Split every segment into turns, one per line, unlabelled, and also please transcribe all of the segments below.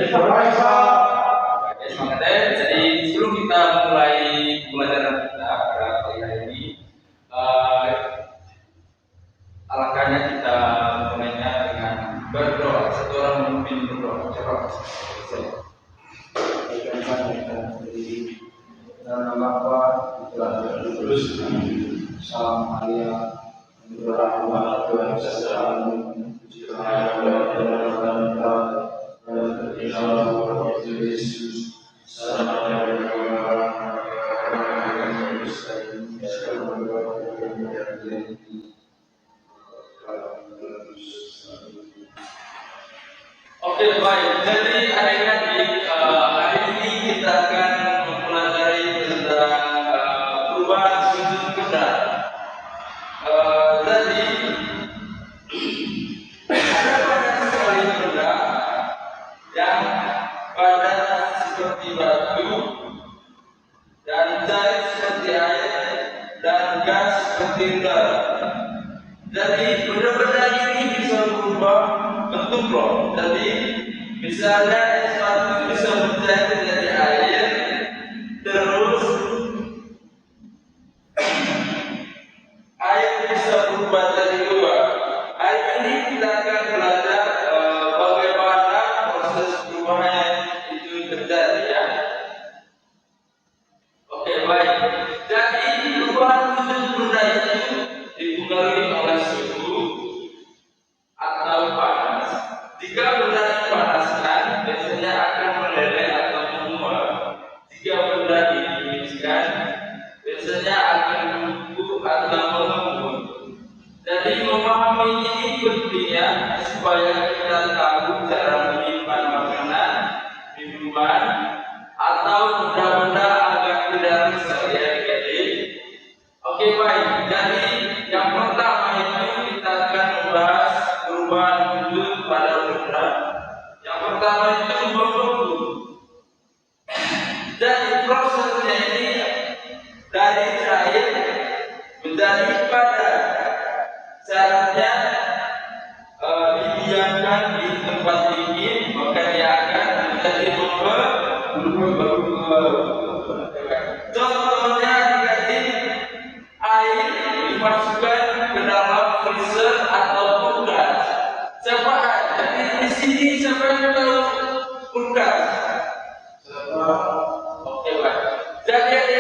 Oke, semangat ya. Jadi sebelum kita mulai pembelajaran kita pada pagi hari ini, alangkahnya kita mulainya dengan berdoa. Satu orang memimpin berdoa. Coba.
Nama Bapa, Putra dan Roh Kudus. Salam Maria, berrahmat Tuhan selalu. Yesus,
Oke, baik. Jadi adik-adik, hari ini kita akan mempelajari tentang perubahan sudut benda. Jadi ada banyak sekali benda yang padat seperti batu, dan cair seperti air, dan gas seperti udara. Jadi benda-benda ini bisa berubah bentuk loh. Jadi misalnya es bisa mencair menjadi air, terus air bisa berubah jadi uap. Hari ini kita akan belajar bagaimana proses perubahan itu terjadi ya. Oke, baik. Jadi perubahan sudut benda itu dipengaruhi oleh suhu atau panas. Jika benda dipanaskan, biasanya akan meleleh atau menguap. Jika benda didinginkan, biasanya akan membeku atau mengembun. Jadi memahami ini pentingnya supaya kita tahu cara menyimpan makanan, minuman, atau benda-benda agar tidak rusak ya. Oke, baik. Jadi yang pertama itu kita akan membahas perubahan sudut pada benda. Yang pertama itu membeku. Jadi prosesnya ini dari cair menjadi padat. Syaratnya didiamkan di tempat dingin, maka dia akan menjadi membeku. Contohnya dikasih air dimasukkan ke dalam freezer atau kulkas. Siapa? Jadi di sini siapa yang tahu kulkas? Oke, Pak. Jadi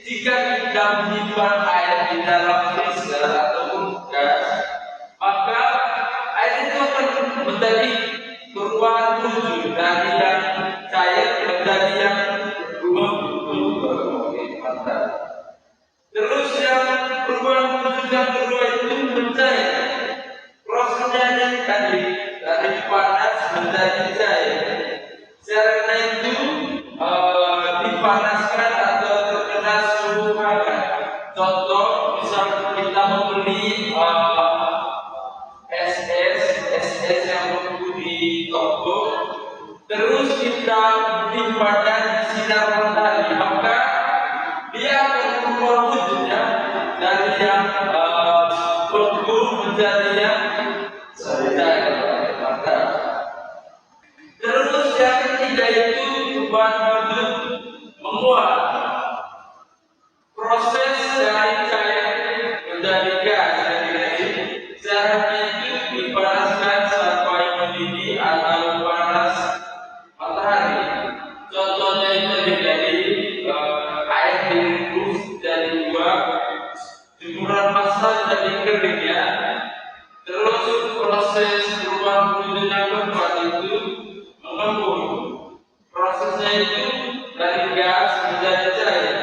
jika kita menyimpan air di dalam freezer atau kulkas, maka air itu akan menjadi perubahan sudut dari yang cair menjadi yang membeku. Terus yang perubahan sudut yang kedua itu mencair. Prosesnya tadi dari panas menjadi cair. Caranya itu dipanaskan atau terkena suhu hangat. Contoh, misal kita membeli es yang beku di toko, terus kita disimpan di sinar matahari, maka dia akan berubah wujudnya dari yang beku menjadi yang cair. Terus yang ketiga itu perubahan wujud menguap. Proses dari cair menjadi gas. Caranya itu dipanaskan sampai mendidih atau panas matahari. Contohnya itu menjadi air direbus jadi uap, jemuran massa jadi kering ya. Terus proses perubahan wujud yang keempat itu mengembun. Prosesnya itu dari gas menjadi cair.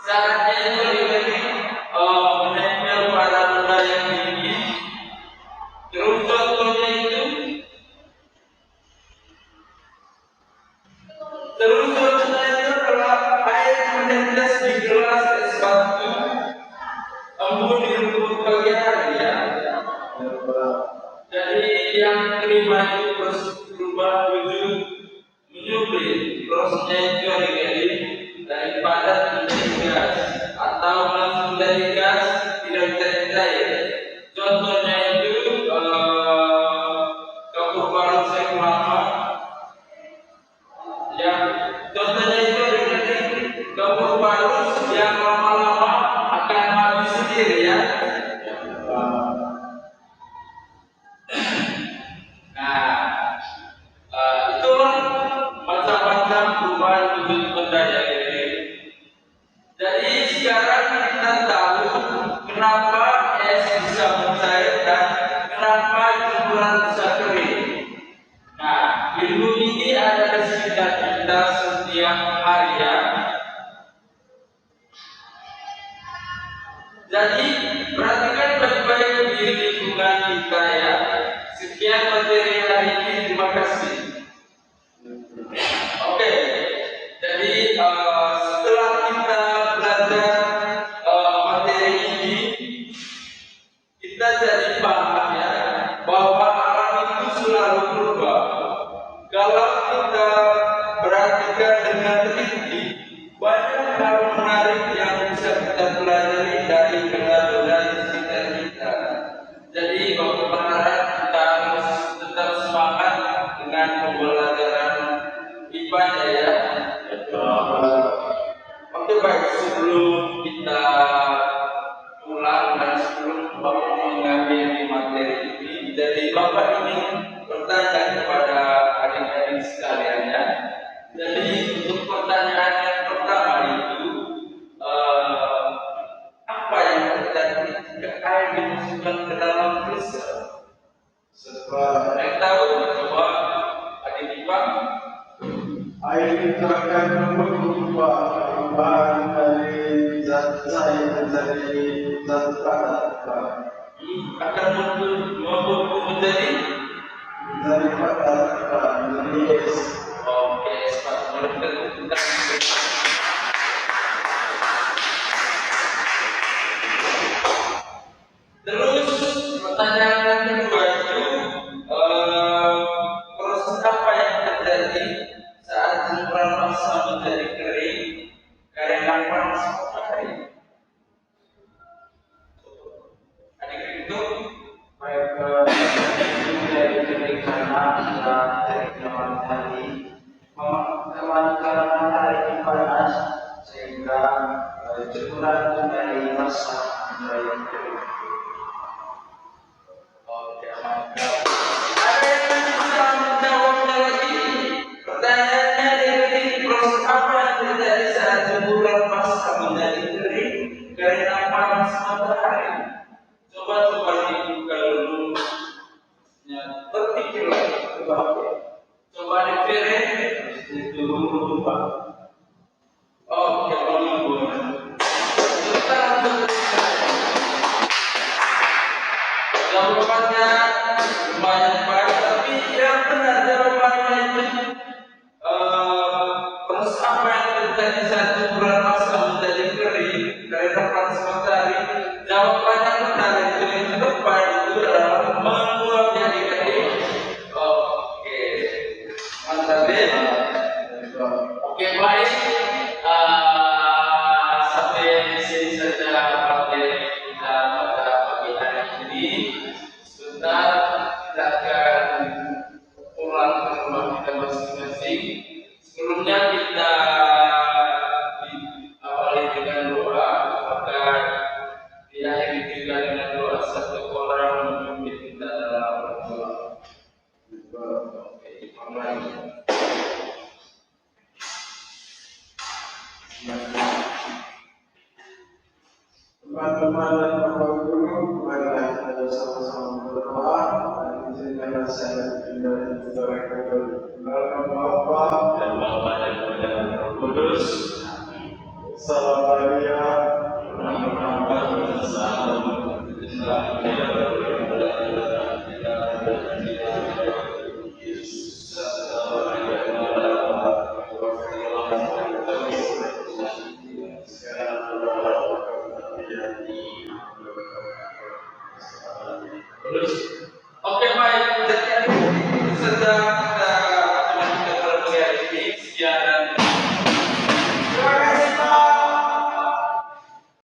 Syaratnya itu menempel pada benda yang dingin. Terus contohnya itu adalah air menetes di gelas es batu, embun di lembut pagi hari ya. Jadi yang kelima itu berubah wujud menyublim. Prosesnya itu dari padat menjadi gas atau langsung dari gas tidak menjadi cair. Contohnya itu kapur baru saya lama Zakari. Nah, ilmu ini ada di sekitar kita setiap hari ya. Jadi perhatikan baik-baik di lingkungan kita ya. Sekian materi hari ini, terima kasih. Oke, jadi setelah kita belajar materi ini, kita jadi paham ya bahwa alam itu selalu berubah. Kalau kita perhatikan dengan teliti, banyak hal menarik yang bisa kita pelajari dari benda-benda di sekitar kita. Jadi Bapak berharap kita harus tetap semangat dengan pembelajaran IPA ya. Oke baik, sebelum kita pulang dan sebelum Bapak mengambil materi ini, jadi Bapak ingin bertanya kepada adik-adik sekalian ya. Jadi untuk pertanyaan yang pertama itu, apa yang terjadi jika air dimasukkan ke dalam freezer?
Setelah
Yang tahu coba adik IPA.
air itu akan berubah dari zat cair menjadi zat padat,
Akan menjadi
dari padat menjadi es.
oke, Pak. Terus pertanyaan yang kedua itu proses apa yang terjadi saat jemuran basah menjadi kering karena panas matahari? Adik itu
Mereka dari kering karena teriknya matahari, memanfaatkan matahari panas sehingga jemuran dari masa menjadi kering.
oke, mantap. Ada yang bisa menjawabnya lagi? Pertanyaannya dari proses apa yang terjadi saat jemuran basah menjadi kering karena panas matahari? Coba dibuka dulu. Ya, berpikir lagi. Coba dipilih.
Itu berubah.
Oke, menunggu. Kita lanjut. Jawabannya lumayan baik, tapi yang benar jawabannya itu proses apa yang terjadi saat jemuran basah menjadi kering karena panas matahari? Jawabannya benar itu yang tepat itu adalah menguap jadi kering. Oke, mantap ya. Oke baik, sampai di sini saja materi kita pada pagi hari ini. Sebentar kita akan pulang ke rumah kita masing-masing. Sebelumnya kita diawali dengan doa, maka diakhiri juga dengan doa satu orang memimpin kita dalam berdoa. Oke, mulai.
Teman-teman dan Bapak Guru, marilah kita sama-sama berdoa dan izinkanlah saya dari saudara kita dalam Bapa
Dan Bapa dan Putra dan Roh Kudus.
Salam Maria,
Oke baik, jadi sedang kita berbicara ini sekian